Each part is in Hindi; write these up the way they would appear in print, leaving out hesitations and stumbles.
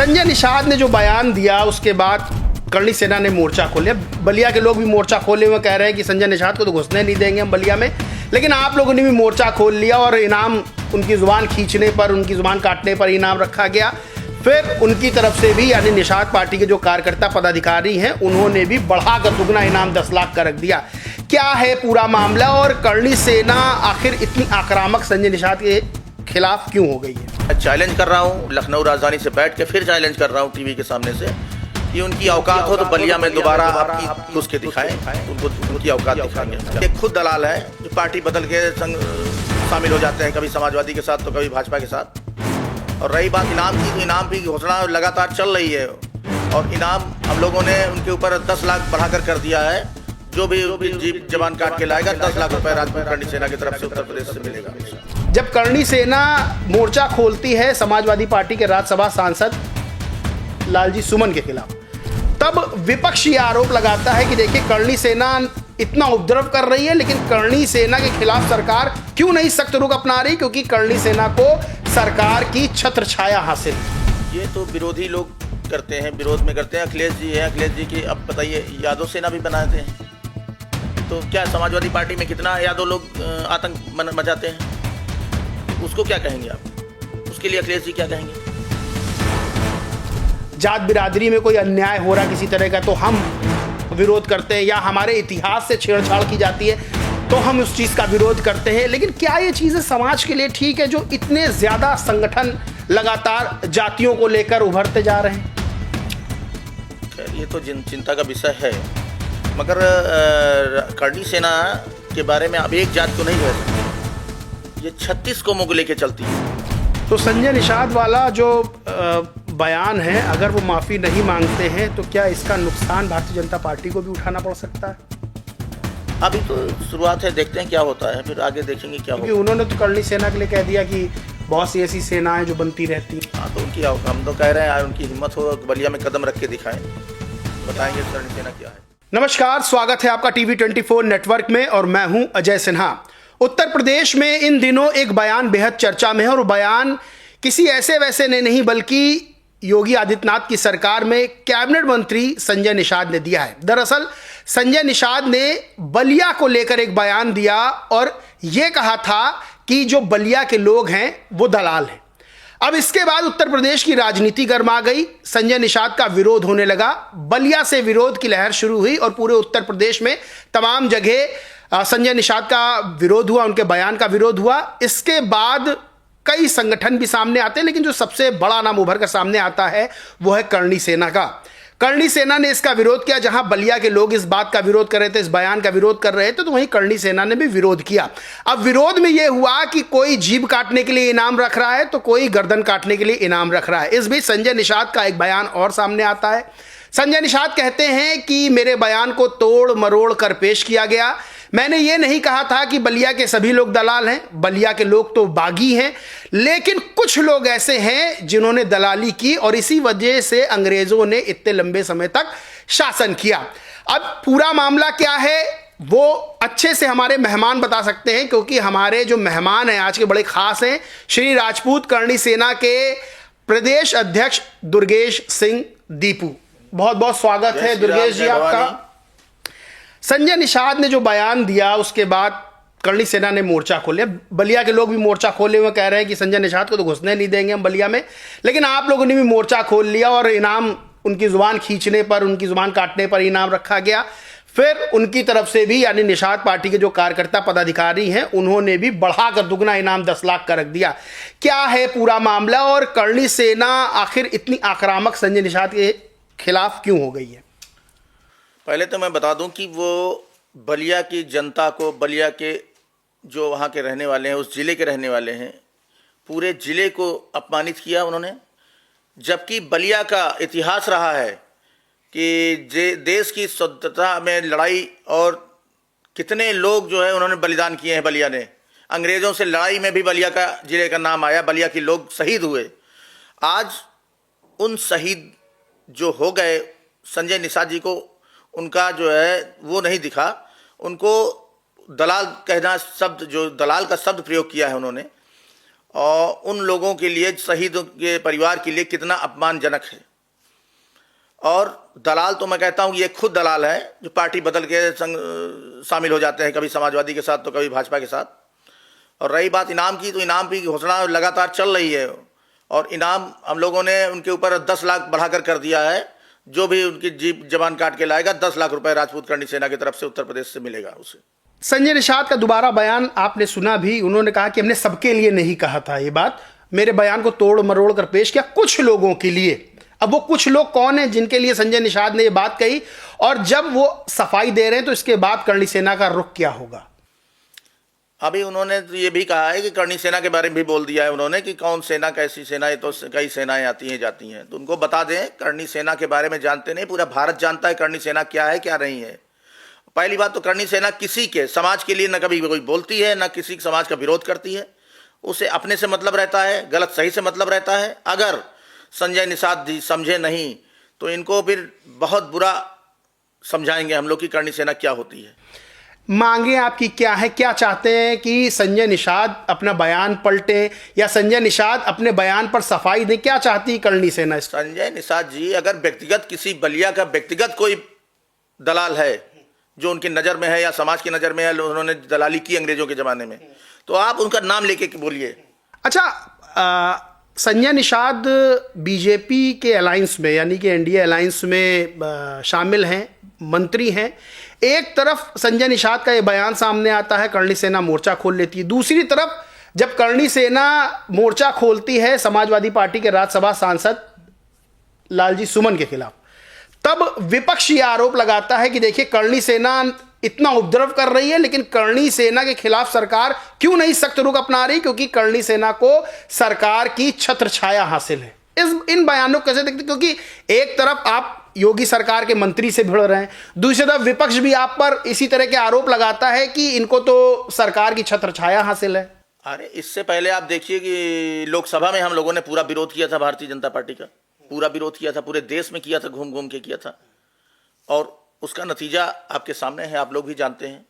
संजय निषाद ने जो बयान दिया उसके बाद करणी सेना ने मोर्चा खोल लिया। बलिया के लोग भी मोर्चा खोले हुए कह रहे हैं कि संजय निषाद को तो घुसने नहीं देंगे हम बलिया में, लेकिन आप लोगों ने भी मोर्चा खोल लिया और इनाम उनकी जुबान खींचने पर, उनकी जुबान काटने पर इनाम रखा गया। फिर उनकी तरफ से भी यानी निषाद पार्टी के जो कार्यकर्ता पदाधिकारी हैं उन्होंने भी बढ़ाकर दुगना इनाम 10 लाख का रख दिया। क्या है पूरा मामला और करणी सेना आखिर इतनी आक्रामक संजय निषाद के खिलाफ क्यों हो गई है? चैलेंज कर रहा हूँ लखनऊ राजधानी से बैठ के, फिर चैलेंज कर रहा हूँ टीवी के सामने से कि उनकी औकात हो तो बलिया में दोबारा आपकी घुस के दिखाएं, उनको उनकी औकात दिखाएंगे। एक खुद दलाल है जो पार्टी बदल के शामिल हो जाते हैं, कभी समाजवादी के साथ तो कभी भाजपा के साथ। और रही बात इनाम की, तो इनाम की घोषणा लगातार चल रही है और इनाम हम लोगों ने उनके ऊपर 10 लाख बढ़ाकर कर दिया है। जो भी जीप जवान काट के लाएगा 10 लाख रुपए करणी सेना की तरफ से उत्तर प्रदेश से मिलेगा। जब करणी सेना मोर्चा खोलती है समाजवादी पार्टी के राज्यसभा सांसद लालजी सुमन के खिलाफ, तब विपक्ष ये आरोप लगाता है कि देखिए करणी सेना इतना उपद्रव कर रही है, लेकिन करणी सेना के खिलाफ सरकार क्यों नहीं सख्त रुख अपना रही, क्योंकि करणी सेना को सरकार की छत्र छाया हासिल। ये तो विरोधी लोग करते हैं, विरोध में करते हैं। अखिलेश जी है, अखिलेश जी की अब बताइए यादव सेना भी बनाते हैं, तो क्या समाजवादी पार्टी में कितना यादव लोग आतंक मचाते हैं, उसको क्या कहेंगे आप? उसके लिए अखिलेश जी क्या कहेंगे? जात बिरादरी में कोई अन्याय हो रहा किसी तरह का तो हम विरोध करते हैं, या हमारे इतिहास से छेड़छाड़ की जाती है तो हम उस चीज़ का विरोध करते हैं। लेकिन क्या ये चीज़ें समाज के लिए ठीक है जो इतने ज़्यादा संगठन लगातार जातियों को लेकर उभरते जा रहे हैं? खैर ये तो चिंता का विषय है, मगर करणी सेना के बारे में अब एक जात को नहीं कह सकते, ये 36 कौमों को लेकर चलती है। तो संजय निषाद वाला जो बयान है, अगर वो माफ़ी नहीं मांगते हैं तो क्या इसका नुकसान भारतीय जनता पार्टी को भी उठाना पड़ सकता है? अभी तो शुरुआत है, देखते हैं क्या होता है, फिर आगे देखेंगे क्या होगा। उन्होंने तो करणी सेना के लिए कह दिया कि बहुत सी ऐसी सेनाएं जो बनती रहती हैं। हाँ तो उनकी, हम तो कह रहे हैं उनकी हिम्मत हो बलिया में कदम रख के दिखाएं, बताएंगे करणी सेना क्या है। नमस्कार, स्वागत है आपका टीवी 24 नेटवर्क में और मैं हूं अजय सिन्हा। उत्तर प्रदेश में इन दिनों एक बयान बेहद चर्चा में है और बयान किसी ऐसे वैसे ने नहीं बल्कि योगी आदित्यनाथ की सरकार में कैबिनेट मंत्री संजय निषाद ने दिया है। दरअसल संजय निषाद ने बलिया को लेकर एक बयान दिया और यह कहा था कि जो बलिया के लोग हैं वो दलाल हैं। अब इसके बाद उत्तर प्रदेश की राजनीति गर्मा गई, संजय निषाद का विरोध होने लगा, बलिया से विरोध की लहर शुरू हुई और पूरे उत्तर प्रदेश में तमाम जगह संजय निषाद का विरोध हुआ, उनके बयान का विरोध हुआ। इसके बाद कई संगठन भी सामने आते हैं, लेकिन जो सबसे बड़ा नाम उभर कर सामने आता है वो है करणी सेना का। करणी सेना ने इसका विरोध किया। जहां बलिया के लोग इस बात का विरोध कर रहे थे, इस बयान का विरोध कर रहे थे, तो वहीं करणी सेना ने भी विरोध किया। अब विरोध में यह हुआ कि कोई जीभ काटने के लिए इनाम रख रहा है तो कोई गर्दन काटने के लिए इनाम रख रहा है। इस बीच संजय निषाद का एक बयान और सामने आता है। संजय निषाद कहते हैं कि मेरे बयान को तोड़ मरोड़ कर पेश किया गया। मैंने ये नहीं कहा था कि बलिया के सभी लोग दलाल हैं, बलिया के लोग तो बागी हैं, लेकिन कुछ लोग ऐसे हैं जिन्होंने दलाली की और इसी वजह से अंग्रेजों ने इतने लंबे समय तक शासन किया। अब पूरा मामला क्या है वो अच्छे से हमारे मेहमान बता सकते हैं, क्योंकि हमारे जो मेहमान हैं आज के बड़े खास हैं। श्री राजपूत करणी सेना के प्रदेश अध्यक्ष दुर्गेश सिंह दीपू, बहुत बहुत स्वागत है दुर्गेश जी आपका। संजय निषाद ने जो बयान दिया उसके बाद करणी सेना ने मोर्चा खोल लिया। बलिया के लोग भी मोर्चा खोले हुए कह रहे हैं कि संजय निषाद को तो घुसने नहीं देंगे हम बलिया में, लेकिन आप लोगों ने भी मोर्चा खोल लिया और इनाम उनकी जुबान खींचने पर, उनकी जुबान काटने पर इनाम रखा गया। फिर उनकी तरफ से भी यानी निषाद पार्टी के जो कार्यकर्ता पदाधिकारी हैं उन्होंने भी बढ़ाकर दुगना इनाम 10 लाख का रख दिया। क्या है पूरा मामला और करणी सेना आखिर इतनी आक्रामक संजय निषाद के खिलाफ क्यों हो गई है? पहले तो मैं बता दूं कि वो बलिया की जनता को, बलिया के जो वहाँ के रहने वाले हैं, उस ज़िले के रहने वाले हैं, पूरे ज़िले को अपमानित किया उन्होंने। जबकि बलिया का इतिहास रहा है कि देश की स्वतंत्रता में लड़ाई और कितने लोग जो है उन्होंने बलिदान किए हैं। बलिया ने अंग्रेज़ों से लड़ाई में भी बलिया का ज़िले का नाम आया, बलिया के लोग शहीद हुए। आज उन शहीद जो हो गए, संजय निषाद जी को उनका जो है वो नहीं दिखा, उनको दलाल कहना शब्द, जो दलाल का शब्द प्रयोग किया है उन्होंने, और उन लोगों के लिए, शहीदों के परिवार के लिए कितना अपमानजनक है। और दलाल तो मैं कहता हूँ ये खुद दलाल है जो पार्टी बदल के शामिल हो जाते हैं, कभी समाजवादी के साथ तो कभी भाजपा के साथ। और रही बात इनाम की, तो इनाम की घोषणा लगातार चल रही है और इनाम हम लोगों ने उनके ऊपर 10 लाख बढ़ाकर कर दिया है। जो भी उनकी जीप जवान काट के लाएगा 10 लाख रुपए राजपूत करणी सेना की तरफ से उत्तर प्रदेश से मिलेगा उसे। संजय निषाद का दोबारा बयान आपने सुना भी, उन्होंने कहा कि हमने सबके लिए नहीं कहा था ये बात, मेरे बयान को तोड़ मरोड़ कर पेश किया कुछ लोगों के लिए। अब वो कुछ लोग कौन है जिनके लिए संजय निषाद ने ये बात कही, और जब वो सफाई दे रहे हैं तो इसके बाद करणी सेना का रुख क्या होगा? अभी उन्होंने तो ये भी कहा है कि करणी सेना के बारे में भी बोल दिया है उन्होंने कि कौन सेना कैसी सेना है, तो कई सेनाएं आती हैं जाती हैं। तो उनको बता दें, करणी सेना के बारे में जानते नहीं, पूरा भारत जानता है करणी सेना क्या है क्या नहीं है। पहली बात तो करणी सेना किसी के समाज के लिए न कभी कोई बोलती है, न किसी समाज का विरोध करती है। उसे अपने से मतलब रहता है, गलत सही से मतलब रहता है। अगर संजय निषाद जी समझे नहीं तो इनको फिर बहुत बुरा समझाएंगे हम लोग कि करणी सेना क्या होती है। मांगे आपकी क्या है? क्या चाहते हैं कि संजय निषाद अपना बयान पलटे या संजय निषाद अपने बयान पर सफाई दें? क्या चाहती है करणी सेना? संजय निषाद जी अगर व्यक्तिगत किसी बलिया का व्यक्तिगत कोई दलाल है जो उनकी नज़र में है या समाज की नज़र में है, उन्होंने दलाली की अंग्रेजों के ज़माने में, तो आप उनका नाम लेके बोलिए। अच्छा, संजय निषाद बीजेपी के अलायंस में यानी कि एनडीए अलायंस में शामिल हैं, मंत्री हैं। एक तरफ संजय निषाद का ये बयान सामने आता है, करणी सेना मोर्चा खोल लेती है। दूसरी तरफ जब करणी सेना मोर्चा खोलती है समाजवादी पार्टी के राज्यसभा सांसद लालजी सुमन के खिलाफ, तब विपक्ष ये आरोप लगाता है कि देखिए करणी सेना इतना उपद्रव कर रही है, लेकिन करणी सेना के खिलाफ सरकार क्यों नहीं सख्त रुख अपना रही? क्योंकि करणी सेना को सरकार की छत्र छाया हासिल है। इन बयानों को कैसे देखते? क्योंकि एक तरफ आप योगी सरकार के मंत्री से भिड़ रहे हैं, दूसरी तरफ विपक्ष भी आप पर इसी तरह के आरोप लगाता है कि इनको तो सरकार की छत्र छाया हासिल है। अरे इससे पहले आप देखिए कि लोकसभा में हम लोगों ने पूरा विरोध किया था, भारतीय जनता पार्टी का पूरा विरोध किया था, पूरे देश में किया था, घूम घूम के किया था। और उसका नतीजा आपके सामने है, आप लोग भी जानते हैं।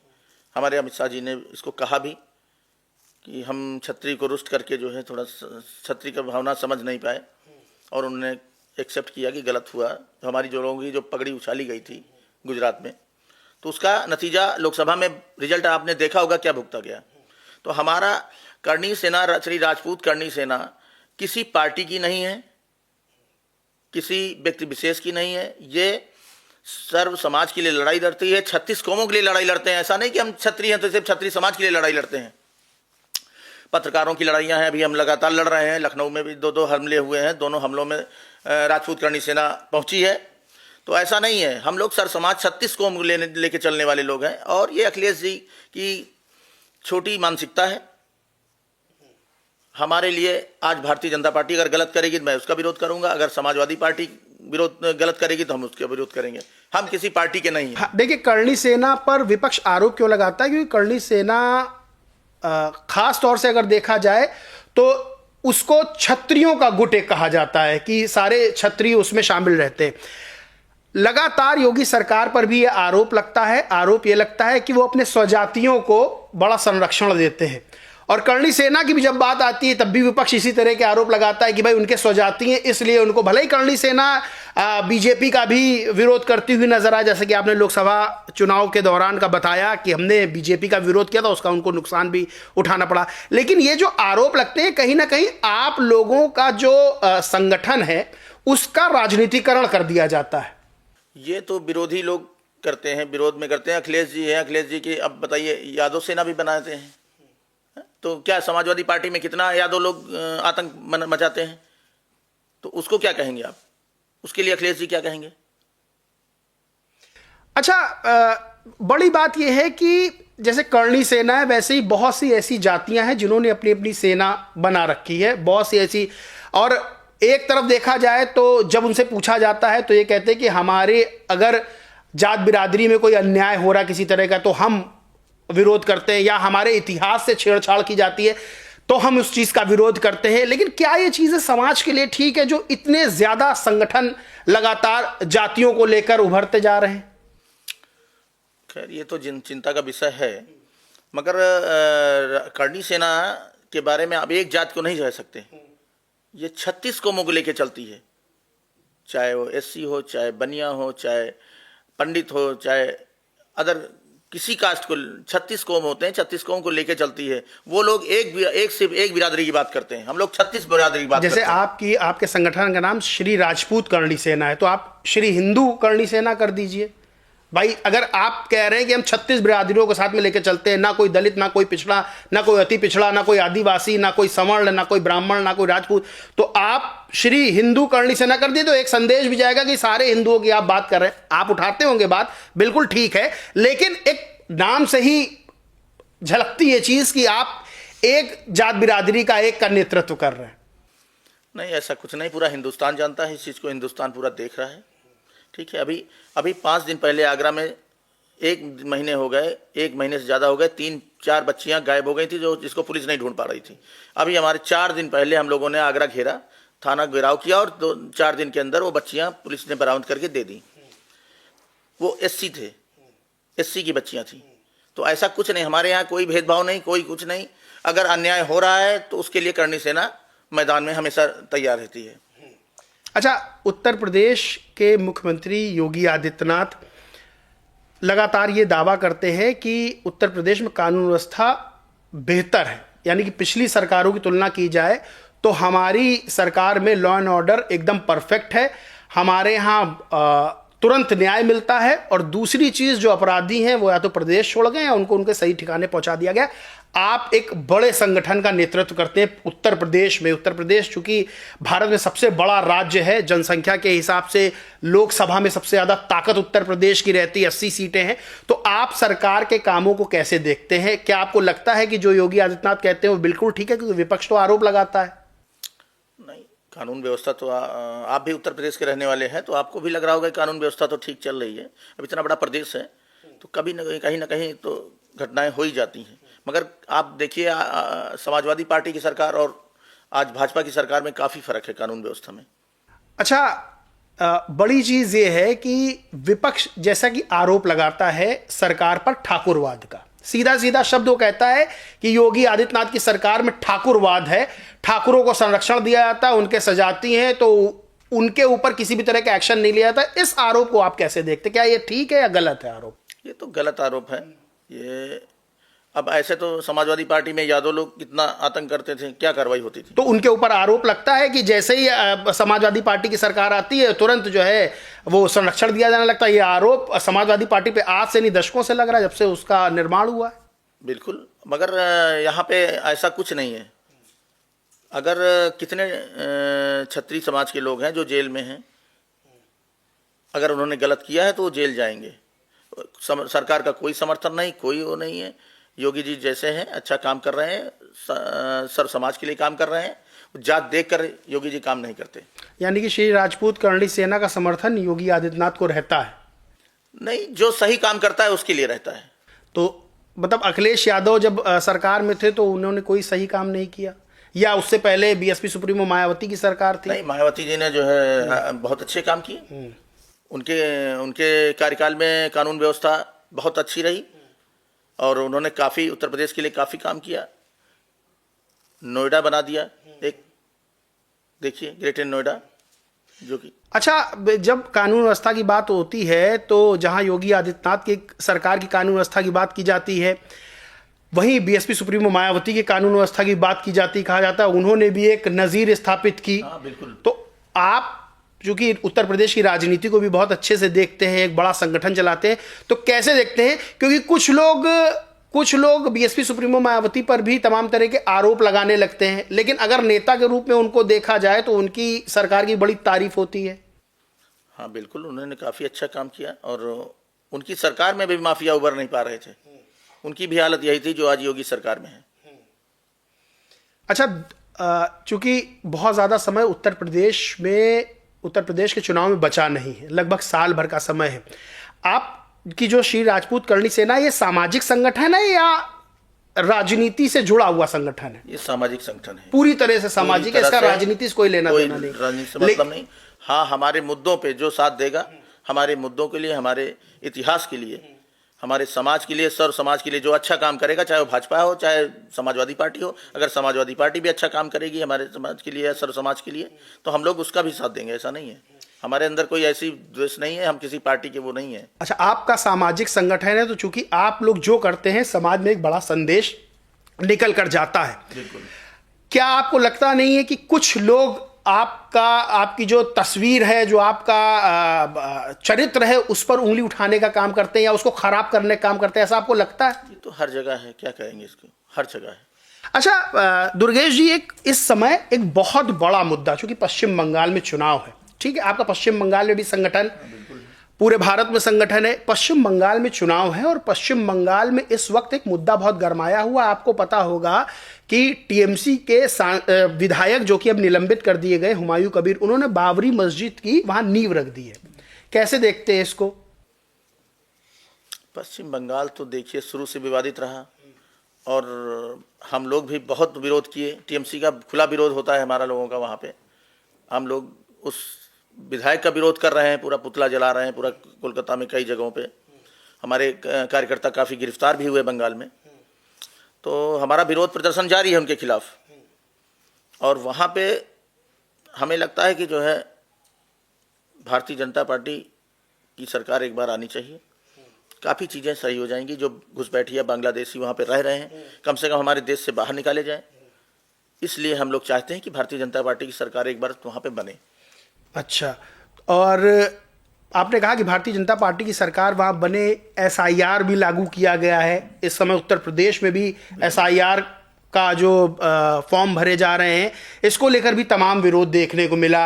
हमारे अमित शाह जी ने इसको कहा भी कि हम छत्री को रुष्ट करके जो है थोड़ा छत्री का भावना समझ नहीं पाए, और उन्होंने एक्सेप्ट किया कि गलत हुआ। तो हमारी जो लोगों की जो पगड़ी उछाली गई थी गुजरात में, तो उसका नतीजा लोकसभा में रिजल्ट आपने देखा होगा क्या भुगता गया। तो हमारा करणी सेना, श्री राजपूत करणी सेना किसी पार्टी की नहीं है, किसी व्यक्ति विशेष की नहीं है। ये सर्व समाज के लिए लड़ाई लड़ती है, 36 कौमों के लिए लड़ाई लड़ते हैं। ऐसा नहीं कि हम क्षत्रिय हैं तो सिर्फ क्षत्रिय समाज के लिए लड़ाई लड़ते हैं। पत्रकारों की लड़ाइयाँ हैं, अभी हम लगातार लड़ रहे हैं। लखनऊ में भी 2 हमले हुए हैं, दोनों हमलों में राजपूत करणी सेना पहुंची है। तो ऐसा नहीं है, हम लोग सर समाज 36 कौम लेके चलने वाले लोग हैं। और ये अखिलेश जी की छोटी मानसिकता है। हमारे लिए आज भारतीय जनता पार्टी अगर गलत करेगी तो मैं उसका विरोध करूंगा, अगर समाजवादी पार्टी विरोध गलत करेगी तो हम उसका विरोध करेंगे। हम किसी पार्टी के नहीं हैं। देखिए, करणी सेना पर विपक्ष आरोप क्यों लगाता है? क्योंकि करणी सेना खास तौर से अगर देखा जाए तो उसको क्षत्रियों का गुट एक कहा जाता है कि सारे क्षत्रिय उसमें शामिल रहते हैं। लगातार योगी सरकार पर भी यह आरोप लगता है। आरोप यह लगता है कि वो अपने स्वजातियों को बड़ा संरक्षण देते हैं। और करणी सेना की भी जब बात आती है तब भी विपक्ष इसी तरह के आरोप लगाता है कि भाई उनके स्वजाति हैं, इसलिए उनको, भले ही करणी सेना बीजेपी का भी विरोध करती हुई नजर आए, जैसे कि आपने लोकसभा चुनाव के दौरान का बताया कि हमने बीजेपी का विरोध किया था, उसका उनको नुकसान भी उठाना पड़ा। लेकिन ये जो आरोप लगते हैं, कहीं ना कहीं आप लोगों का जो संगठन है उसका राजनीतिकरण कर दिया जाता है। ये तो विरोधी लोग करते हैं, विरोध में करते हैं। अखिलेश जी हैं, अखिलेश जी की अब बताइए यादव सेना भी बनाते हैं, तो क्या समाजवादी पार्टी में कितना यादव लोग आतंक मचाते हैं, तो उसको क्या कहेंगे आप? उसके लिए अखिलेश जी क्या कहेंगे? अच्छा, बड़ी बात यह है कि जैसे करणी सेना है, वैसे ही बहुत सी ऐसी जातियां हैं जिन्होंने अपनी अपनी सेना बना रखी है, बहुत सी ऐसी। और एक तरफ देखा जाए तो जब उनसे पूछा जाता है तो ये कहते हैं कि हमारे अगर जात बिरादरी में कोई अन्याय हो रहा किसी तरह का तो हम विरोध करते हैं, या हमारे इतिहास से छेड़छाड़ की जाती है तो हम उस चीज का विरोध करते हैं। लेकिन क्या ये चीजें समाज के लिए ठीक है जो इतने ज्यादा संगठन लगातार जातियों को लेकर उभरते जा रहे हैं? खैर ये तो चिंता का विषय है, मगर करणी सेना के बारे में आप एक जात को नहीं कह सकते। ये 36 कौमों को लेके चलती है, चाहे वो एससी हो, चाहे बनिया हो, चाहे पंडित हो, चाहे अदर किसी कास्ट को। 36 कौम होते हैं, 36 कौम को लेके चलती है। वो लोग सिर्फ एक बिरादरी की बात करते हैं, हम लोग 36 बिरादरी की बात जैसे करते हैं। आपके संगठन का नाम श्री राजपूत करणी सेना है, तो आप श्री हिंदू करणी सेना कर दीजिए भाई। अगर आप कह रहे हैं कि हम 36 बिरादरियों को साथ में लेके चलते हैं, ना कोई दलित, ना कोई पिछड़ा, ना कोई अति पिछड़ा, ना कोई आदिवासी, ना कोई सवर्ण, ना कोई ब्राह्मण, ना कोई राजपूत, तो आप श्री हिंदू करणी सेना कर दिए तो एक संदेश भी जाएगा कि सारे हिंदुओं की आप बात कर रहे हैं। आप उठाते होंगे बात, बिल्कुल ठीक है, लेकिन एक नाम से ही झलकती है चीज कि आप एक जात बिरादरी का एक का नेतृत्व कर रहे हैं। नहीं, ऐसा कुछ नहीं, पूरा हिंदुस्तान जानता है इस चीज़ को, हिंदुस्तान पूरा देख रहा है। ठीक है, अभी 5 दिन पहले आगरा में 1 महीने हो गए, 1 महीने से ज़्यादा हो गए, 3-4 बच्चियां गायब हो गई थी जिसको पुलिस नहीं ढूंढ पा रही थी। अभी हमारे 4 दिन पहले हम लोगों ने आगरा घेरा, थाना घेराव किया और 2-4 दिन के अंदर वो बच्चियां पुलिस ने बरामद करके दे दी। वो एससी थे, एससी की बच्चियां थी। तो ऐसा कुछ नहीं, हमारे यहाँ कोई भेदभाव नहीं, कोई कुछ नहीं। अगर अन्याय हो रहा है तो उसके लिए करणी सेना मैदान में हमेशा तैयार रहती है। अच्छा, उत्तर प्रदेश के मुख्यमंत्री योगी आदित्यनाथ लगातार ये दावा करते हैं कि उत्तर प्रदेश में कानून व्यवस्था बेहतर है, यानी कि पिछली सरकारों की तुलना की जाए तो हमारी सरकार में लॉ एंड ऑर्डर एकदम परफेक्ट है, हमारे यहाँ तुरंत न्याय मिलता है, और दूसरी चीज जो अपराधी हैं वो या तो प्रदेश छोड़ गए या उनको उनके सही ठिकाने पहुंचा दिया गया। आप एक बड़े संगठन का नेतृत्व करते हैं उत्तर प्रदेश में। उत्तर प्रदेश चूंकि भारत में सबसे बड़ा राज्य है, जनसंख्या के हिसाब से लोकसभा में सबसे ज्यादा ताकत उत्तर प्रदेश की रहती है, 80 सीटें हैं। तो आप सरकार के कामों को कैसे देखते हैं? क्या आपको लगता है कि जो योगी आदित्यनाथ कहते हैं वो बिल्कुल ठीक है? क्योंकि विपक्ष तो आरोप लगाता है। नहीं, कानून व्यवस्था तो आप भी उत्तर प्रदेश के रहने वाले हैं, तो आपको भी लग रहा होगा कानून व्यवस्था तो ठीक चल रही है। अब इतना बड़ा प्रदेश है तो कभी कहीं ना कहीं तो घटनाएं हो ही जाती हैं। मगर आप देखिए, समाजवादी पार्टी की सरकार और आज भाजपा की सरकार में काफ़ी फर्क है कानून व्यवस्था में। अच्छा, बड़ी चीज ये है कि विपक्ष जैसा कि आरोप लगाता है सरकार पर ठाकुरवाद का, सीधा सीधा शब्द वो कहता है कि योगी आदित्यनाथ की सरकार में ठाकुरवाद है, ठाकुरों को संरक्षण दिया जाता है, उनके सजाती हैं तो उनके ऊपर किसी भी तरह का एक्शन नहीं लिया जाता। इस आरोप को आप कैसे देखते? क्या ये ठीक है या गलत है आरोप? ये तो गलत आरोप है। ये अब ऐसे तो समाजवादी पार्टी में यादव लोग कितना आतंक करते थे, क्या कार्रवाई होती थी? तो उनके ऊपर आरोप लगता है कि जैसे ही समाजवादी पार्टी की सरकार आती है तुरंत जो है वो संरक्षण दिया जाने लगता है। ये आरोप समाजवादी पार्टी पे आज से नहीं दशकों से लग रहा है, जब से उसका निर्माण हुआ है। बिल्कुल, मगर यहाँ पे ऐसा कुछ नहीं है। अगर कितने क्षत्रिय समाज के लोग हैं जो जेल में हैं, अगर उन्होंने गलत किया है तो वो जेल जाएंगे। सरकार का कोई समर्थन नहीं, कोई वो नहीं है। योगी जी जैसे हैं अच्छा काम कर रहे हैं, सर्व समाज के लिए काम कर रहे हैं। जात देखकर योगी जी काम नहीं करते। यानी कि श्री राजपूत करणी सेना का समर्थन योगी आदित्यनाथ को रहता है? नहीं, जो सही काम करता है उसके लिए रहता है। तो मतलब अखिलेश यादव जब सरकार में थे तो उन्होंने कोई सही काम नहीं किया, या उससे पहले बीएसपी सुप्रीमो मायावती की सरकार थी? नहीं, मायावती जी ने जो है बहुत अच्छे काम किए। उनके कार्यकाल में कानून व्यवस्था बहुत अच्छी रही और उन्होंने काफ़ी उत्तर प्रदेश के लिए काफ़ी काम किया। नोएडा बना दिया एक, देखिए ग्रेटर नोएडा जो कि। अच्छा, जब कानून व्यवस्था की बात होती है तो जहां योगी आदित्यनाथ की सरकार की कानून व्यवस्था की बात की जाती है, वहीं बीएसपी सुप्रीमो मायावती की कानून व्यवस्था की बात की जाती, कहा जाता है उन्होंने भी एक नज़ीर स्थापित की। हाँ, बिल्कुल। तो आप चूंकि उत्तर प्रदेश की राजनीति को भी बहुत अच्छे से देखते हैं, एक बड़ा संगठन चलाते हैं, तो कैसे देखते हैं? क्योंकि कुछ लोग बीएसपी सुप्रीमो मायावती पर भी तमाम तरह के आरोप लगाने लगते हैं, लेकिन अगर नेता के रूप में उनको देखा जाए तो उनकी सरकार की बड़ी तारीफ होती है। हाँ बिल्कुल, उन्होंने काफ़ी अच्छा काम किया और उनकी सरकार में भी माफिया उभर नहीं पा रहे थे। उनकी भी हालत यही थी जो आज योगी सरकार में है। अच्छा, चूंकि बहुत ज़्यादा समय उत्तर प्रदेश के चुनाव में बचा नहीं है, लगभग साल भर का समय है। आपकी जो श्री राजपूत करणी सेना, ये सामाजिक संगठन है या राजनीति से जुड़ा हुआ संगठन है? ये सामाजिक संगठन है, पूरी तरह से सामाजिक है, इसका राजनीति से कोई लेना देना नहीं, राजनीति से मतलब नहीं। हाँ, हमारे मुद्दों पे जो साथ देगा, हमारे मुद्दों के लिए, हमारे इतिहास के लिए हमारे समाज के लिए, सर्व समाज के लिए जो अच्छा काम करेगा, चाहे वो भाजपा हो चाहे समाजवादी पार्टी हो, अगर समाजवादी पार्टी भी अच्छा काम करेगी हमारे समाज के लिए या सर्व समाज के लिए, तो हम लोग उसका भी साथ देंगे। ऐसा नहीं है, हमारे अंदर कोई ऐसी द्वेष नहीं है, हम किसी पार्टी के वो नहीं है। अच्छा, आपका सामाजिक संगठन है तो चूंकि आप लोग जो करते हैं समाज में एक बड़ा संदेश निकल कर जाता है। बिल्कुल। क्या आपको लगता नहीं है कि कुछ लोग आपकी जो तस्वीर है, जो आपका चरित्र है, उस पर उंगली उठाने का काम करते हैं या उसको खराब करने का काम करते हैं? ऐसा आपको लगता है? ये तो हर जगह है, क्या कहेंगे इसको, हर जगह है। अच्छा दुर्गेश जी, इस समय एक बहुत बड़ा मुद्दा, चूंकि पश्चिम बंगाल में चुनाव है, ठीक है, आपका पश्चिम बंगाल में भी संगठन, पूरे भारत में संगठन है, पश्चिम बंगाल में चुनाव है और पश्चिम बंगाल में इस वक्त एक मुद्दा बहुत गरमाया हुआ। आपको पता होगा कि टीएमसी के विधायक जो कि अब निलंबित कर दिए गए, हुमायूं कबीर, उन्होंने बाबरी मस्जिद की वहां नींव रख दी है। कैसे देखते हैं इसको? पश्चिम बंगाल तो देखिए शुरू से विवादित रहा और हम लोग भी बहुत विरोध किए। टीएमसी का खुला विरोध होता है हमारा लोगों का वहाँ पे। हम लोग उस विधायक का विरोध कर रहे हैं, पूरा पुतला जला रहे हैं, पूरा कोलकाता में कई जगहों पे। हमारे कार्यकर्ता काफ़ी गिरफ्तार भी हुए बंगाल में, तो हमारा विरोध प्रदर्शन जारी है उनके खिलाफ। और वहाँ पे हमें लगता है कि जो है भारतीय जनता पार्टी की सरकार एक बार आनी चाहिए, काफ़ी चीज़ें सही हो जाएंगी। जो घुसपैठिया बांग्लादेशी वहाँ पे रह रहे हैं, कम से कम हमारे देश से बाहर निकाले जाएं। इसलिए हम लोग चाहते हैं कि भारतीय जनता पार्टी की सरकार एक बार वहाँ पे बने। अच्छा, और आपने कहा कि भारतीय जनता पार्टी की सरकार वहाँ बने, एसआईआर भी लागू किया गया है। इस समय उत्तर प्रदेश में भी एसआईआर का जो फॉर्म भरे जा रहे हैं, इसको लेकर भी तमाम विरोध देखने को मिला।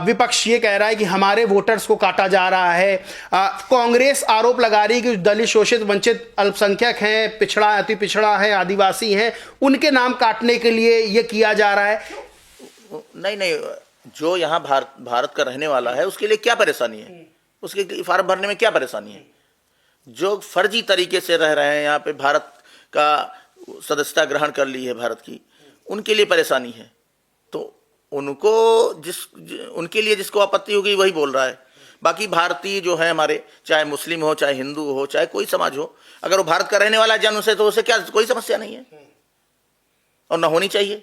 विपक्ष ये कह रहा है कि हमारे वोटर्स को काटा जा रहा है। कांग्रेस आरोप लगा रही है कि दलित, शोषित, वंचित, अल्पसंख्यक हैं, पिछड़ा, अति पिछड़ा है, आदिवासी हैं, उनके नाम काटने के लिए ये किया जा रहा है। नहीं, जो यहाँ भारत का रहने वाला है उसके लिए क्या परेशानी है? उसके फार्म भरने में क्या परेशानी है? जो फर्जी तरीके से रह रहे हैं यहाँ पे, भारत का सदस्यता ग्रहण कर ली है भारत की, उनके लिए परेशानी है। तो उनके लिए जिसको आपत्ति होगी वही बोल रहा है। बाकी भारतीय जो है हमारे, चाहे मुस्लिम हो, चाहे हिंदू हो, चाहे कोई समाज हो, अगर वो भारत का रहने वाला जन्म से, तो उसे क्या कोई समस्या नहीं है और ना होनी चाहिए।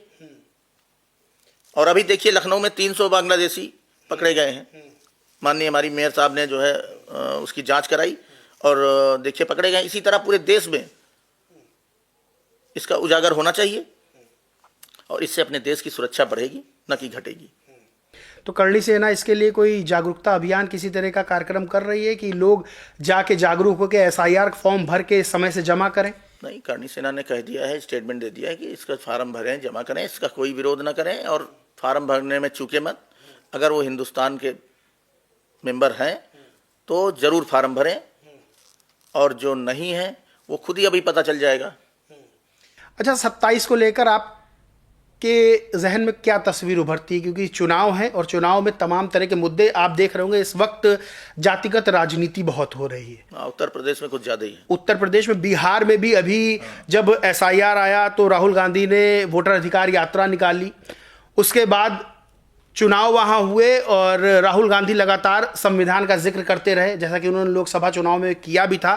और अभी देखिए लखनऊ में 300 बांग्लादेशी पकड़े गए हैं। माननीय हमारी मेयर साहब ने जो है उसकी जांच कराई और देखिए पकड़े गए। इसी तरह पूरे देश में इसका उजागर होना चाहिए और इससे अपने देश की सुरक्षा बढ़ेगी, न कि घटेगी। तो करणी सेना इसके लिए कोई जागरूकता अभियान, किसी तरह का कार्यक्रम कर रही है कि लोग जाके जागरूक होकर एसआईआर फॉर्म भर के समय से जमा करें? नहीं, करणी सेना ने कह दिया है, स्टेटमेंट दे दिया है कि इसका फार्म भरें, जमा करें, इसका कोई विरोध न करें और फार्म भरने में चूके मत। अगर वो हिंदुस्तान के मेंबर हैं तो जरूर फार्म भरें और जो नहीं है वो खुद ही अभी पता चल जाएगा। अच्छा, 27 को लेकर आपके जहन में क्या तस्वीर उभरती है? क्योंकि चुनाव है और चुनाव में तमाम तरह के मुद्दे आप देख रहे होंगे। इस वक्त जातिगत राजनीति बहुत हो रही है। उत्तर प्रदेश में कुछ ज़्यादा ही है। उत्तर प्रदेश में, बिहार में भी अभी जब एसआईआर आया तो राहुल गांधी ने वोटर अधिकार यात्रा निकाली। उसके बाद चुनाव वहाँ हुए और राहुल गांधी लगातार संविधान का जिक्र करते रहे, जैसा कि उन्होंने लोकसभा चुनाव में किया भी था,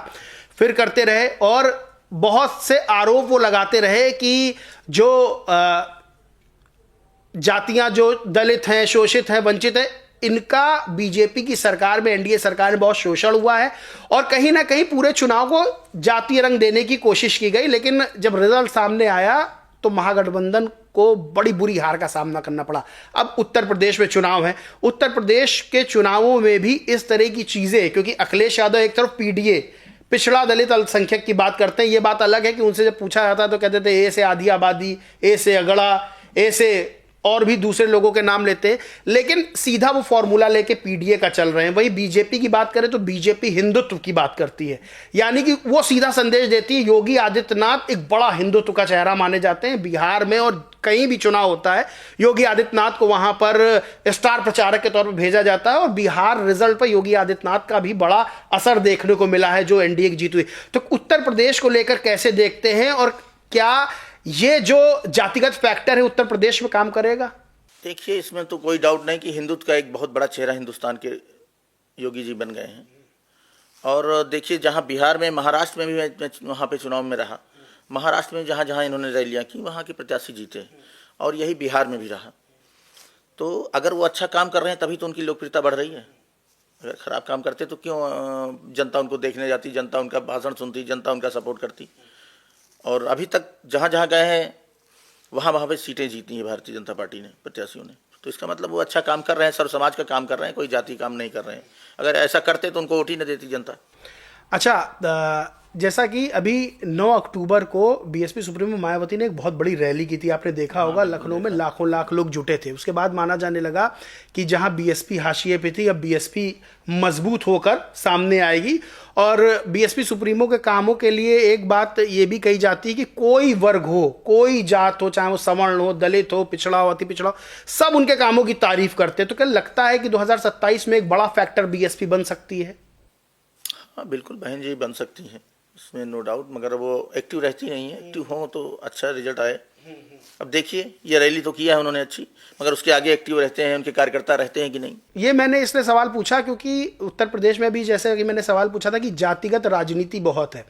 फिर करते रहे। और बहुत से आरोप वो लगाते रहे कि जो जातियां जो दलित हैं, शोषित हैं, वंचित हैं, इनका बीजेपी की सरकार में, एनडीए सरकार में बहुत शोषण हुआ है और कहीं ना कहीं पूरे चुनाव को जातीय रंग देने की कोशिश की गई। लेकिन जब रिजल्ट सामने आया तो महागठबंधन को बड़ी बुरी हार का सामना करना पड़ा। अब उत्तर प्रदेश में चुनाव है, उत्तर प्रदेश के चुनावों में भी इस तरह की चीजें, क्योंकि अखिलेश यादव एक तरफ पीडीए, पिछड़ा, दलित, अल्पसंख्यक की बात करते हैं। ये बात अलग है कि उनसे जब पूछा जाता तो कहते थे ए से आधी आबादी, ए से अगड़ा, ए से और भी दूसरे लोगों के नाम लेते हैं, लेकिन सीधा वो फॉर्मूला लेके पीडीए का चल रहे हैं। वही बीजेपी की बात करें तो बीजेपी हिंदुत्व की बात करती है, यानी कि वो सीधा संदेश देती है। योगी आदित्यनाथ एक बड़ा हिंदुत्व का चेहरा माने जाते हैं। बिहार में और कहीं भी चुनाव होता है, योगी आदित्यनाथ को वहां पर स्टार प्रचारक के तौर पर भेजा जाता है और बिहार रिजल्ट पर योगी आदित्यनाथ का भी बड़ा असर देखने को मिला है जो एनडीए की जीत हुई। तो उत्तर प्रदेश को लेकर कैसे देखते हैं और क्या ये जो जातिगत फैक्टर है उत्तर प्रदेश में काम करेगा? देखिए, इसमें तो कोई डाउट नहीं कि हिंदुत्व का एक बहुत बड़ा चेहरा हिंदुस्तान के योगी जी बन गए हैं और देखिए, जहाँ बिहार में, महाराष्ट्र में भी मैं वहाँ पे चुनाव में रहा, महाराष्ट्र में जहाँ जहाँ इन्होंने रैलियाँ की वहाँ के प्रत्याशी जीते, और यही बिहार में भी रहा। तो अगर वो अच्छा काम कर रहे हैं तभी तो उनकी लोकप्रियता बढ़ रही है। अगर खराब काम करते तो क्यों जनता उनको देखने जाती, जनता उनका भाषण सुनती, जनता उनका सपोर्ट करती। और अभी तक जहाँ जहाँ गए हैं वहाँ वहाँ पे सीटें जीती हैं भारतीय जनता पार्टी ने, प्रत्याशियों ने। तो इसका मतलब वो अच्छा काम कर रहे हैं, सर्व समाज का काम कर रहे हैं, कोई जाति काम नहीं कर रहे हैं। अगर ऐसा करते तो उनको वोट ही न देती जनता। अच्छा, जैसा कि अभी 9 अक्टूबर को बीएसपी सुप्रीमो मायावती ने एक बहुत बड़ी रैली की थी, आपने देखा होगा, लखनऊ में लाखों लाख लोग जुटे थे। उसके बाद माना जाने लगा कि जहां बीएसपी हाशिए पे थी, अब बीएसपी मजबूत होकर सामने आएगी। और बीएसपी सुप्रीमो के कामों के लिए एक बात ये भी कही जाती है कि कोई वर्ग हो, कोई जात हो, चाहे वो सवर्ण हो, दलित हो, पिछड़ा हो, अति पिछड़ा हो, सब उनके कामों की तारीफ करते हैं। तो क्या लगता है कि 2027 में एक बड़ा फैक्टर बीएसपी बन सकती है? हाँ बिल्कुल बहन जी, बन सकती हैं, इसमें नो डाउट, मगर वो एक्टिव रहती नहीं है। एक्टिव हो तो अच्छा रिजल्ट आए। अब देखिए, ये रैली तो किया है उन्होंने अच्छी, मगर उसके आगे एक्टिव रहते हैं, उनके कार्यकर्ता रहते हैं कि नहीं। ये मैंने इसलिए सवाल पूछा क्योंकि उत्तर प्रदेश में भी, जैसे कि मैंने सवाल पूछा था कि जातिगत राजनीति बहुत है।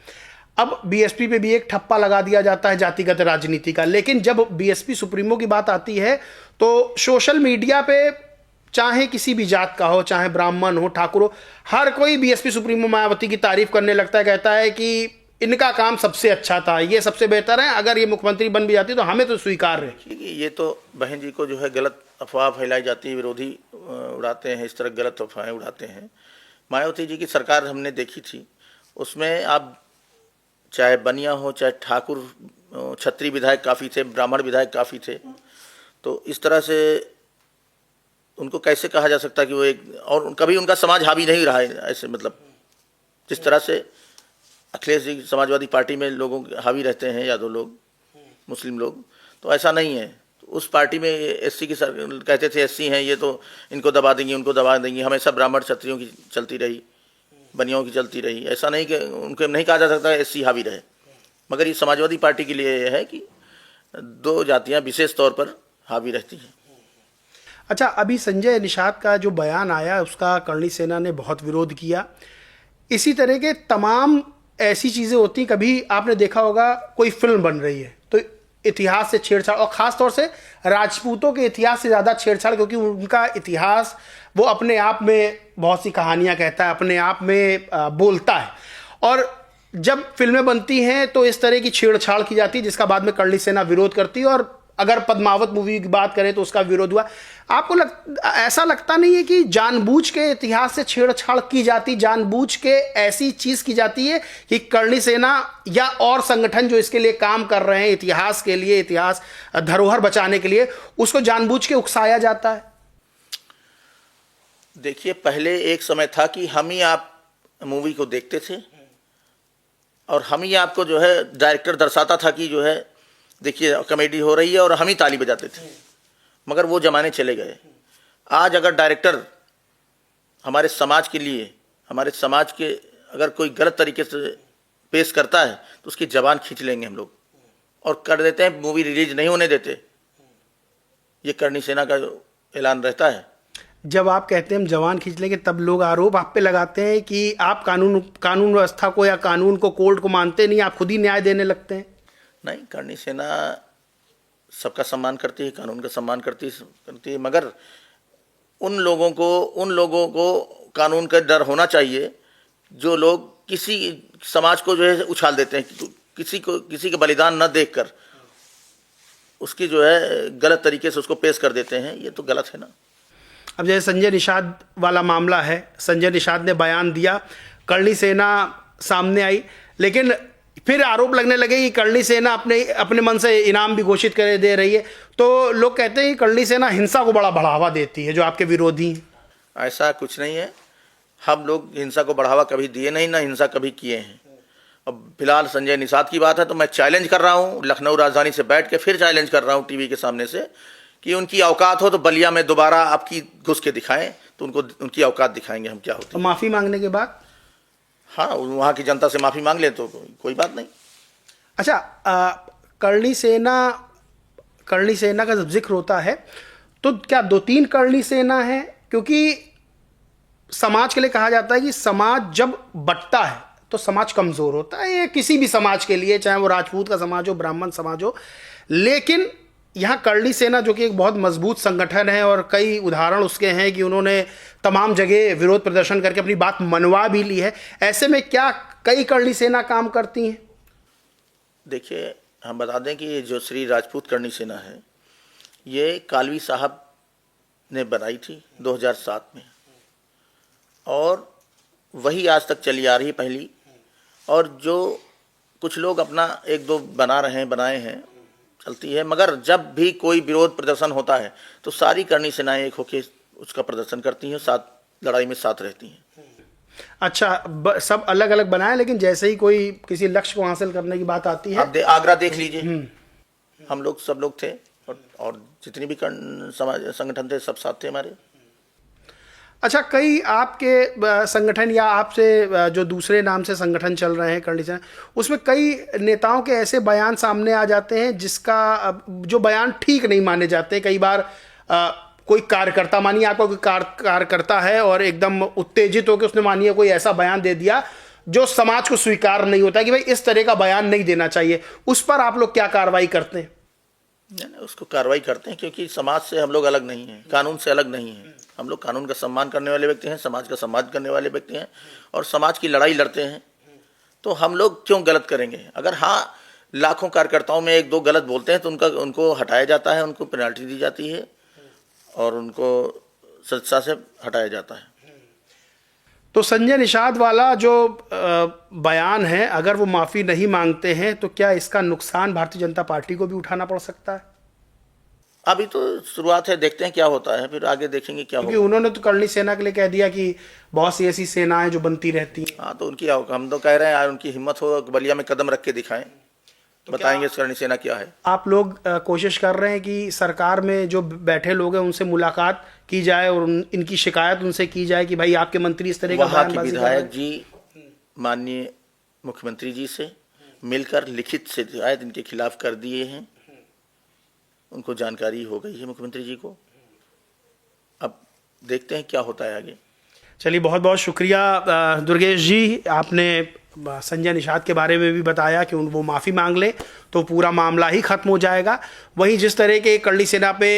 अब बीएसपी पे भी एक ठप्पा लगा दिया जाता है जातिगत राजनीति का, लेकिन जब बीएसपी सुप्रीमो की बात आती है तो सोशल मीडिया पे, चाहे किसी भी जात का हो, चाहे ब्राह्मण हो, ठाकुर हो, हर कोई बीएसपी सुप्रीमो मायावती की तारीफ करने लगता है, कहता है कि इनका काम सबसे अच्छा था, ये सबसे बेहतर है, अगर ये मुख्यमंत्री बन भी जाती तो हमें तो स्वीकार है। ये तो बहन जी को जो है गलत अफवाह फैलाई जाती है, विरोधी उड़ाते हैं, इस तरह गलत अफवाहें उड़ाते हैं। मायावती जी की सरकार हमने देखी थी, उसमें आप चाहे बनिया हो, चाहे ठाकुर, क्षत्रिय विधायक काफ़ी थे, ब्राह्मण विधायक काफ़ी थे। तो इस तरह से उनको कैसे कहा जा सकता कि वो एक, और कभी उनका समाज हावी नहीं रहा है ऐसे, मतलब जिस तरह से अखिलेश जी समाजवादी पार्टी में लोगों हावी रहते हैं, यादव लोग, मुस्लिम लोग, तो ऐसा नहीं है। तो उस पार्टी में एससी की कहते थे एससी हैं ये, तो इनको दबा देंगे, उनको दबा देंगे। हमेशा ब्राह्मण क्षत्रियों की चलती रही, बनियों की चलती रही। ऐसा नहीं कि उनको नहीं कहा जा सकता एससी हावी रहे, मगर ये समाजवादी पार्टी के लिए है कि दो जातियाँ विशेष तौर पर हावी रहती हैं। अच्छा, अभी संजय निषाद का जो बयान आया उसका करणी सेना ने बहुत विरोध किया। इसी तरह के तमाम ऐसी चीज़ें होती, कभी आपने देखा होगा कोई फिल्म बन रही है तो इतिहास से छेड़छाड़, और ख़ास तौर से राजपूतों के इतिहास से ज़्यादा छेड़छाड़, क्योंकि उनका इतिहास वो अपने आप में बहुत सी कहानियाँ कहता है, अपने आप में बोलता है। और जब फिल्में बनती हैं तो इस तरह की छेड़छाड़ की जाती है जिसका बाद में करणी सेना विरोध करती है। और अगर पद्मावत मूवी की बात करें तो उसका विरोध हुआ। आपको ऐसा लगता नहीं है कि जानबूझ के इतिहास से छेड़छाड़ की जाती, जानबूझ के ऐसी चीज की जाती है कि करणी सेना या और संगठन जो इसके लिए काम कर रहे हैं, इतिहास के लिए, इतिहास धरोहर बचाने के लिए, उसको जानबूझ के उकसाया जाता है? देखिए, पहले एक समय था कि हम ही आप मूवी को देखते थे और हम ही आपको जो है डायरेक्टर दर्शाता था कि जो है देखिए कॉमेडी हो रही है और हम ही ताली बजाते थे, मगर वो ज़माने चले गए। आज अगर डायरेक्टर हमारे समाज के लिए, हमारे समाज के अगर कोई गलत तरीके से पेश करता है तो उसकी ज़बान खींच लेंगे हम लोग और कर देते हैं, मूवी रिलीज नहीं होने देते। ये करणी सेना का जो ऐलान रहता है। जब आप कहते हैं हम जवान खींच लेंगे, तब लोग आरोप आप पे लगाते हैं कि आप कानून व्यवस्था को या कानून को, कोर्ट को मानते नहीं, आप खुद ही न्याय देने लगते हैं। नहीं, करणी सेना सबका सम्मान करती है, कानून का सम्मान करती है, मगर उन लोगों को कानून का डर होना चाहिए जो लोग किसी समाज को जो है उछाल देते हैं, किसी के बलिदान न देखकर उसकी जो है गलत तरीके से उसको पेश कर देते हैं। ये तो गलत है ना। अब जैसे संजय निषाद वाला मामला है, संजय निषाद ने बयान दिया, करणी सेना सामने आई, लेकिन फिर आरोप लगने लगे कि करणी सेना अपने मन से इनाम भी घोषित करे दे रही है। तो लोग कहते हैं कि करणी सेना हिंसा को बड़ा बढ़ावा देती है, जो आपके विरोधी हैं। ऐसा कुछ नहीं है, हम लोग हिंसा को बढ़ावा कभी दिए नहीं, ना हिंसा कभी किए हैं। अब फिलहाल संजय निषाद की बात है तो मैं चैलेंज कर रहा हूँ, लखनऊ राजधानी से बैठ के फिर चैलेंज कर रहा हूँ टीवी के सामने से कि उनकी औकात हो तो बलिया में दोबारा आपकी घुस के दिखाएं, तो उनकी औकात दिखाएंगे हम क्या होती है। तो माफ़ी मांगने के बाद, हाँ, वहाँ की जनता से माफ़ी मांग ले तो कोई बात नहीं। अच्छा, करणी सेना का जब जिक्र होता है तो क्या 2-3 करणी सेना है? क्योंकि समाज के लिए कहा जाता है कि समाज जब बंटता है तो समाज कमजोर होता है, ये किसी भी समाज के लिए, चाहे वो राजपूत का समाज हो, ब्राह्मण समाज हो। लेकिन यहाँ करणी सेना जो कि एक बहुत मजबूत संगठन है और कई उदाहरण उसके हैं कि उन्होंने तमाम जगह विरोध प्रदर्शन करके अपनी बात मनवा भी ली है, ऐसे में क्या कई करणी सेना काम करती हैं? देखिए, हम बता दें कि ये जो श्री राजपूत करणी सेना है, ये कालवी साहब ने बनाई थी 2007 में, और वही आज तक चली आ रही पहली। और जो कुछ लोग अपना एक दो बनाए हैं, चलती है, मगर जब भी कोई विरोध प्रदर्शन होता है तो सारी करणी सेनाएं एक होकर उसका प्रदर्शन करती हैं, साथ लड़ाई में साथ रहती हैं। अच्छा, सब अलग अलग बनाए, लेकिन जैसे ही कोई किसी लक्ष्य को हासिल करने की बात आती है, आप आगरा देख लीजिए, हम लोग सब लोग थे, और जितनी भी समाज संगठन थे सब साथ थे हमारे। अच्छा, कई आपके संगठन या आपसे जो दूसरे नाम से संगठन चल रहे हैं करणी सेना, उसमें कई नेताओं के ऐसे बयान सामने आ जाते हैं जिसका जो बयान ठीक नहीं माने जाते। कई बार कोई कार्यकर्ता, मानिए आपका कोई कार्यकर्ता है और एकदम उत्तेजित होकर उसने मानिए कोई ऐसा बयान दे दिया जो समाज को स्वीकार नहीं होता कि भाई इस तरह का बयान नहीं देना चाहिए, उस पर आप लोग क्या कार्रवाई करते हैं? नहीं, उसको कार्रवाई करते हैं, क्योंकि समाज से हम लोग अलग नहीं हैं, कानून से अलग नहीं हैं। हम लोग कानून का सम्मान करने वाले व्यक्ति हैं, समाज का सम्मान करने वाले व्यक्ति हैं, और समाज की लड़ाई लड़ते हैं। तो हम लोग क्यों गलत करेंगे? अगर हाँ लाखों कार्यकर्ताओं में एक दो गलत बोलते हैं तो उनको हटाया जाता है, उनको पेनल्टी दी जाती है और उनको संस्था से हटाया जाता है। तो संजय निषाद वाला जो बयान है, अगर वो माफ़ी नहीं मांगते हैं तो क्या इसका नुकसान भारतीय जनता पार्टी को भी उठाना पड़ सकता है? अभी तो शुरुआत है, देखते हैं क्या होता है, फिर आगे देखेंगे क्या होगा। क्योंकि उन्होंने तो करणी सेना के लिए कह दिया कि बहुत सी ऐसी सेनाएं जो बनती रहती हैं। हाँ, तो उनकी, हम तो कह रहे हैं उनकी हिम्मत हो, बलिया में कदम रख के दिखाएं, तो बताएंगे करणी सेना क्या है। आप लोग कोशिश कर रहे हैं कि सरकार में जो बैठे लोग हैं उनसे मुलाकात की जाए और इनकी शिकायत उनसे की जाए कि भाई आपके मंत्री इस तरह का बयानबाजी कर रहे हैं। विधायक जी माननीय मुख्यमंत्री जी से मिलकर लिखित शिकायत इनके खिलाफ कर दिए हैं, उनको जानकारी हो गई है मुख्यमंत्री जी को। अब देखते हैं क्या होता है आगे। चलिए, बहुत बहुत शुक्रिया दुर्गेश जी, आपने संजय निषाद के बारे में भी बताया कि वो माफ़ी मांग ले तो पूरा मामला ही खत्म हो जाएगा। वहीं जिस तरह के करणी सेना पे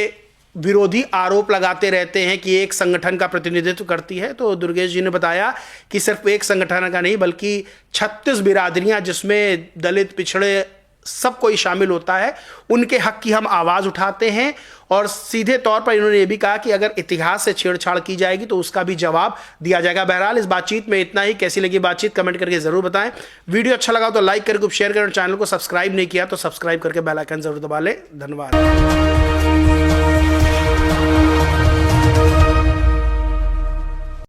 विरोधी आरोप लगाते रहते हैं कि एक संगठन का प्रतिनिधित्व करती है, तो दुर्गेश जी ने बताया कि सिर्फ एक संगठन का नहीं बल्कि 36 बिरादरियां, जिसमें दलित, पिछड़े, सब कोई शामिल होता है, उनके हक की हम आवाज़ उठाते हैं। और सीधे तौर पर इन्होंने ये भी कहा कि अगर इतिहास से छेड़छाड़ की जाएगी तो उसका भी जवाब दिया जाएगा। बहरहाल इस बातचीत में इतना ही। कैसी लगी बातचीत कमेंट करके जरूर बताएं। वीडियो अच्छा लगा तो लाइक करके शेयर करें, चैनल को सब्सक्राइब नहीं किया तो सब्सक्राइब करके बेल आइकन जरूर दबा लें। धन्यवाद।